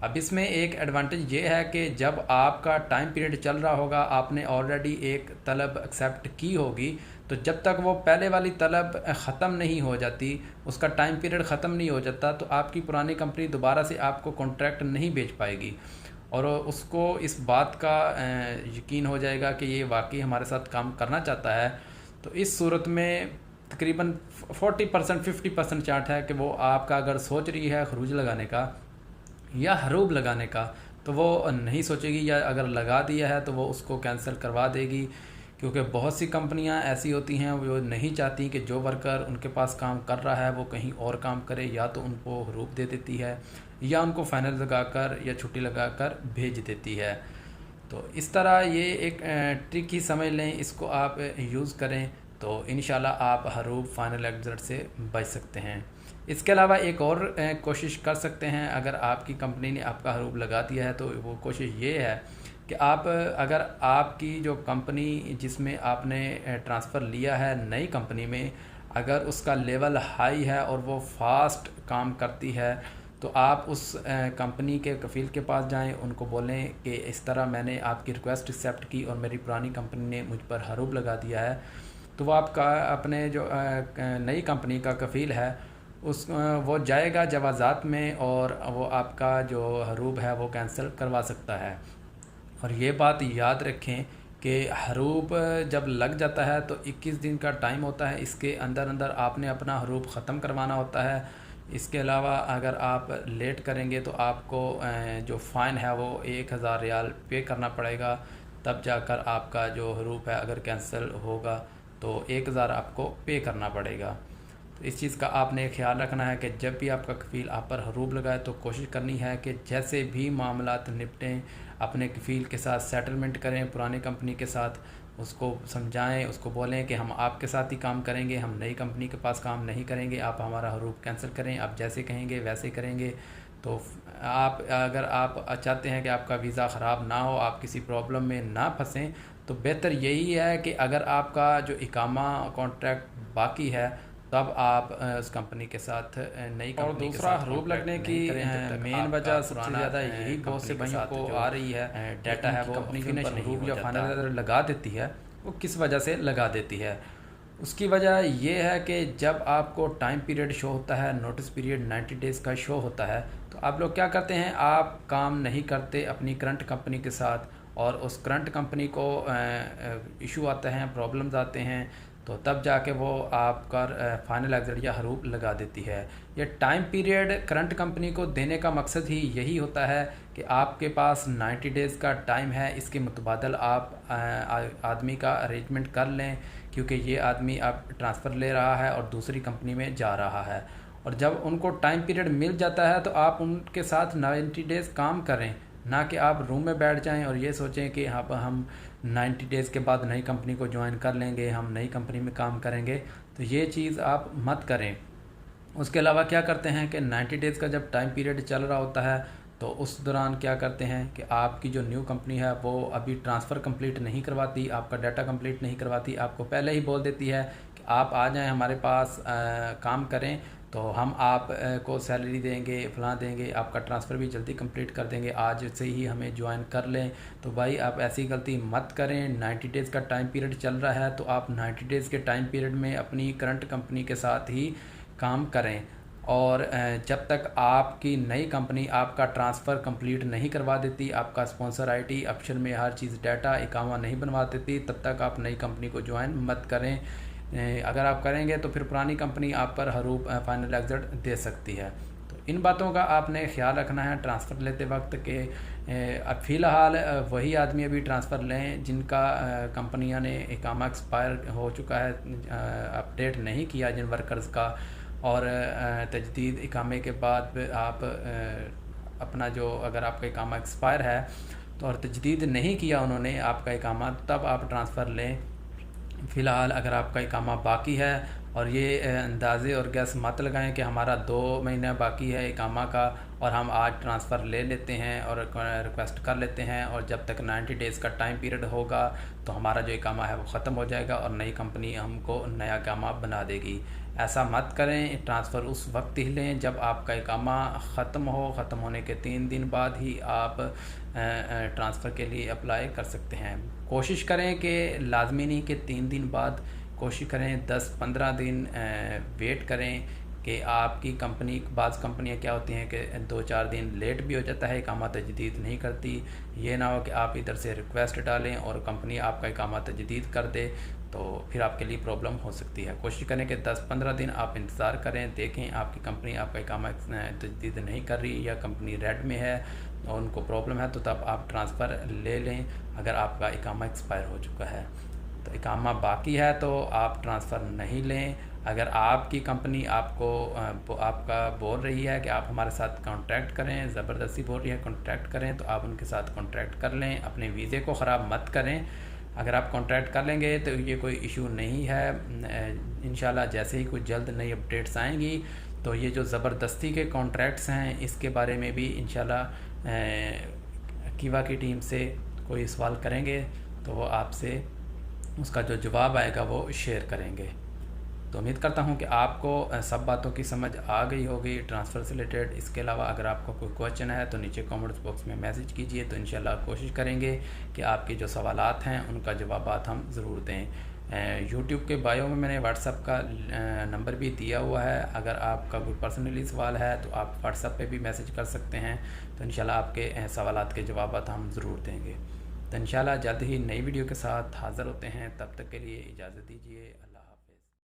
اب اس میں ایک ایڈوانٹیج یہ ہے کہ جب آپ کا ٹائم پیریڈ چل رہا ہوگا، آپ نے آلریڈی ایک طلب ایکسیپٹ کی ہوگی، تو جب تک وہ پہلے والی طلب ختم نہیں ہو جاتی، اس کا ٹائم پیریڈ ختم نہیں ہو جاتا، تو آپ کی پرانی کمپنی دوبارہ سے آپ کو کانٹریکٹ نہیں بیچ پائے گی، اور اس کو اس بات کا یقین ہو جائے گا کہ یہ واقعی ہمارے ساتھ کام کرنا چاہتا ہے۔ تو اس صورت میں تقریباً 40% 50% چانس ہے کہ وہ آپ کا اگر سوچ رہی ہے خروج لگانے کا یا حروب لگانے کا، تو وہ نہیں سوچے گی، یا اگر لگا دیا ہے تو وہ اس کو کینسل کروا دے گی، کیونکہ بہت سی کمپنیاں ایسی ہوتی ہیں وہ نہیں چاہتی کہ جو ورکر ان کے پاس کام کر رہا ہے وہ کہیں اور کام کرے، یا تو ان کو حروب دے دیتی ہے یا ان کو فائنل لگا کر یا چھٹی لگا کر بھیج دیتی ہے۔ تو اس طرح یہ ایک ٹرک ہی سمجھ لیں، اس کو آپ یوز کریں تو انشاءاللہ آپ حروب فائنل ایگزٹ سے بچ سکتے ہیں۔ اس کے علاوہ ایک اور کوشش کر سکتے ہیں، اگر آپ کی کمپنی نے آپ کا حروب لگا دیا ہے تو وہ کوشش یہ ہے کہ اگر آپ کی جو کمپنی جس میں آپ نے ٹرانسفر لیا ہے نئی کمپنی میں، اگر اس کا لیول ہائی ہے اور وہ فاسٹ کام کرتی ہے، تو آپ اس کمپنی کے کفیل کے پاس جائیں، ان کو بولیں کہ اس طرح میں نے آپ کی ریکویسٹ ایکسیپٹ کی اور میری پرانی کمپنی نے مجھ پر حروب لگا دیا ہے، تو وہ آپ کا اپنے جو نئی کمپنی کا کفیل ہے وہ جائے گا جوازات میں، اور وہ آپ کا جو حروب ہے وہ کینسل کروا سکتا ہے۔ اور یہ بات یاد رکھیں کہ حروب جب لگ جاتا ہے تو 21 دن کا ٹائم ہوتا ہے، اس کے اندر آپ نے اپنا حروب ختم کروانا ہوتا ہے۔ اس کے علاوہ اگر آپ لیٹ کریں گے تو آپ کو جو فائن ہے وہ 1000 ریال پے کرنا پڑے گا، تب جا کر آپ کا جو حروب ہے اگر کینسل ہوگا تو 1000 آپ کو پے کرنا پڑے گا۔ تو اس چیز کا آپ نے خیال رکھنا ہے کہ جب بھی آپ کا کفیل آپ پر حروب لگائے تو کوشش کرنی ہے کہ جیسے بھی معاملات نپٹیں، اپنے کفیل کے ساتھ سیٹلمنٹ کریں، پرانی کمپنی کے ساتھ اس کو سمجھائیں، اس کو بولیں کہ ہم آپ کے ساتھ ہی کام کریں گے، ہم نئی کمپنی کے پاس کام نہیں کریں گے، آپ ہمارا حروب کینسل کریں، آپ جیسے کہیں گے ویسے کریں گے۔ تو اگر آپ چاہتے ہیں کہ آپ کا ویزا خراب نہ ہو، آپ کسی پرابلم میں نہ پھنسیں، تو بہتر یہی ہے کہ اگر آپ کا جو اقامہ کانٹریکٹ باقی ہے تب آپ اس کمپنی کے ساتھ نئی کمپنی کے ساتھ، اور دوسرا حروب لگنے کی مین وجہ سب سے زیادہ یہی بہت سے بھائیوں کو آ رہی ہے، ڈیٹا ہے وہ فنش حروب یا فائنل لگا دیتی ہے، وہ کس وجہ سے لگا دیتی ہے؟ اس کی وجہ یہ ہے کہ جب آپ کو ٹائم پیریڈ شو ہوتا ہے، نوٹس پیریڈ 90 ڈیز کا شو ہوتا ہے، تو آپ لوگ کیا کرتے ہیں، آپ کام نہیں کرتے اپنی کرنٹ کمپنی کے ساتھ، اور اس کرنٹ کمپنی کو ایشو آتے ہیں، پرابلمز آتے ہیں، تو تب جا کے وہ آپ کا فائنل ایگزٹ یا حروب لگا دیتی ہے۔ یہ ٹائم پیریڈ کرنٹ کمپنی کو دینے کا مقصد ہی یہی ہوتا ہے کہ آپ کے پاس 90 ڈیز کا ٹائم ہے، اس کے متبادل آپ آدمی کا ارینجمنٹ کر لیں، کیونکہ یہ آدمی اب ٹرانسفر لے رہا ہے اور دوسری کمپنی میں جا رہا ہے، اور جب ان کو ٹائم پیریڈ مل جاتا ہے تو آپ ان کے ساتھ 90 ڈیز کام کریں، نہ کہ آپ روم میں بیٹھ جائیں اور یہ سوچیں کہ ہم 90 ڈیز کے بعد نئی کمپنی کو جوائن کر لیں گے، ہم نئی کمپنی میں کام کریں گے، تو یہ چیز آپ مت کریں۔ اس کے علاوہ کیا کرتے ہیں کہ 90 ڈیز کا جب ٹائم پیریڈ چل رہا ہوتا ہے تو اس دوران کیا کرتے ہیں کہ آپ کی جو نیو کمپنی ہے وہ ابھی ٹرانسفر کمپلیٹ نہیں کرواتی، آپ کا ڈیٹا کمپلیٹ نہیں کرواتی، آپ کو پہلے ہی بول دیتی ہے کہ آپ آ جائیں ہمارے پاس کام کریں تو ہم آپ کو سیلری دیں گے، فلاں دیں گے، آپ کا ٹرانسفر بھی جلدی کمپلیٹ کر دیں گے، آج سے ہی ہمیں جوائن کر لیں۔ تو بھائی آپ ایسی غلطی مت کریں، 90 ڈیز کا ٹائم پیریڈ چل رہا ہے تو آپ 90 ڈیز کے ٹائم پیریڈ میں اپنی کرنٹ کمپنی کے ساتھ ہی کام کریں، اور جب تک آپ کی نئی کمپنی آپ کا ٹرانسفر کمپلیٹ نہیں کروا دیتی، آپ کا اسپانسر آئی ٹی آپشن میں ہر چیز ڈیٹا اقامہ نہیں بنوا دیتی، تب تک آپ نئی کمپنی کو جوائن مت کریں۔ اگر آپ کریں گے تو پھر پرانی کمپنی آپ پر حروب فائنل ایگزٹ دے سکتی ہے۔ تو ان باتوں کا آپ نے خیال رکھنا ہے ٹرانسفر لیتے وقت کہ اب فی الحال وہی آدمی ابھی ٹرانسفر لیں جن کا کمپنیاں نے اقامہ ایکسپائر ہو چکا ہے، اپڈیٹ نہیں کیا جن ورکرز کا، اور تجدید اقامے کے بعد آپ اپنا جو اگر آپ کا اقامہ ایکسپائر ہے تو اور تجدید نہیں کیا انہوں نے آپ کا اقامہ، تب آپ ٹرانسفر لیں۔ فی الحال اگر آپ کا اقامہ باقی ہے، اور یہ اندازے اور گیس مت لگائیں کہ ہمارا 2 مہینہ باقی ہے اقامہ کا اور ہم آج ٹرانسفر لے لیتے ہیں اور ریکویسٹ کر لیتے ہیں، اور جب تک 90 ڈیز کا ٹائم پیریڈ ہوگا تو ہمارا جو اقامہ ہے وہ ختم ہو جائے گا اور نئی کمپنی ہم کو نیا اقامہ بنا دے گی۔ ایسا مت کریں، ٹرانسفر اس وقت ہی لیں جب آپ کا اقامہ ختم ہونے کے 3 دن بعد ہی آپ ٹرانسفر کے لیے اپلائی کر سکتے ہیں۔ کوشش کریں کہ لازمی نہیں کہ 3 دن بعد، کوشش کریں 10-15 دن ویٹ کریں کہ آپ کی کمپنی، بعض کمپنیاں کیا ہوتی ہیں کہ 2-4 دن لیٹ بھی ہو جاتا ہے، اقامہ تجدید نہیں کرتی۔ یہ نہ ہو کہ آپ ادھر سے ریکویسٹ ڈالیں اور کمپنی آپ کا اقامہ تجدید کر دے، تو پھر آپ کے لیے پرابلم ہو سکتی ہے۔ کوشش کریں کہ 10-15 دن آپ انتظار کریں، دیکھیں آپ کی کمپنی آپ کا اقامہ تجدید نہیں کر رہی یا کمپنی ریڈ میں ہے اور ان کو پرابلم ہے، تو تب آپ ٹرانسفر لے لیں اگر آپ کا اقامہ ایکسپائر ہو چکا ہے۔ تو اقامہ باقی ہے تو آپ ٹرانسفر نہیں لیں۔ اگر آپ کی کمپنی آپ کا بول رہی ہے کہ آپ ہمارے ساتھ کانٹیکٹ کریں، زبردستی بول رہی ہے کانٹیکٹ کریں، تو آپ ان کے ساتھ کانٹیکٹ کر لیں، اپنے ویزے کو خراب مت کریں۔ اگر آپ کانٹیکٹ کر لیں گے تو یہ کوئی ایشو نہیں ہے، انشاءاللہ جیسے ہی کوئی جلد نئی اپڈیٹس آئیں گی تو یہ جو زبردستی کے کانٹریکٹس ہیں اس کے بارے میں بھی انشاءاللہ کیوا کی ٹیم سے کوئی سوال کریں گے تو وہ آپ سے اس کا جو جواب آئے گا وہ شیئر کریں گے۔ تو امید کرتا ہوں کہ آپ کو سب باتوں کی سمجھ آ گئی ہوگی ٹرانسفر سے ریلیٹڈ۔ اس کے علاوہ اگر آپ کو کوئی کویشچن ہے تو نیچے کامنٹس باکس میں میسج کیجئے، تو انشاءاللہ کوشش کریں گے کہ آپ کے جو سوالات ہیں ان کا جوابات ہم ضرور دیں۔ یوٹیوب کے بائیو میں میں نے واٹس ایپ کا نمبر بھی دیا ہوا ہے، اگر آپ کا کوئی پرسنلی سوال ہے تو آپ واٹس ایپ پہ بھی میسج کر سکتے ہیں، تو انشاءاللہ آپ کے سوالات کے جوابات ہم ضرور دیں گے۔ تو انشاءاللہ جلد ہی نئی ویڈیو کے ساتھ حاضر ہوتے ہیں، تب تک کے لیے اجازت دیجیے۔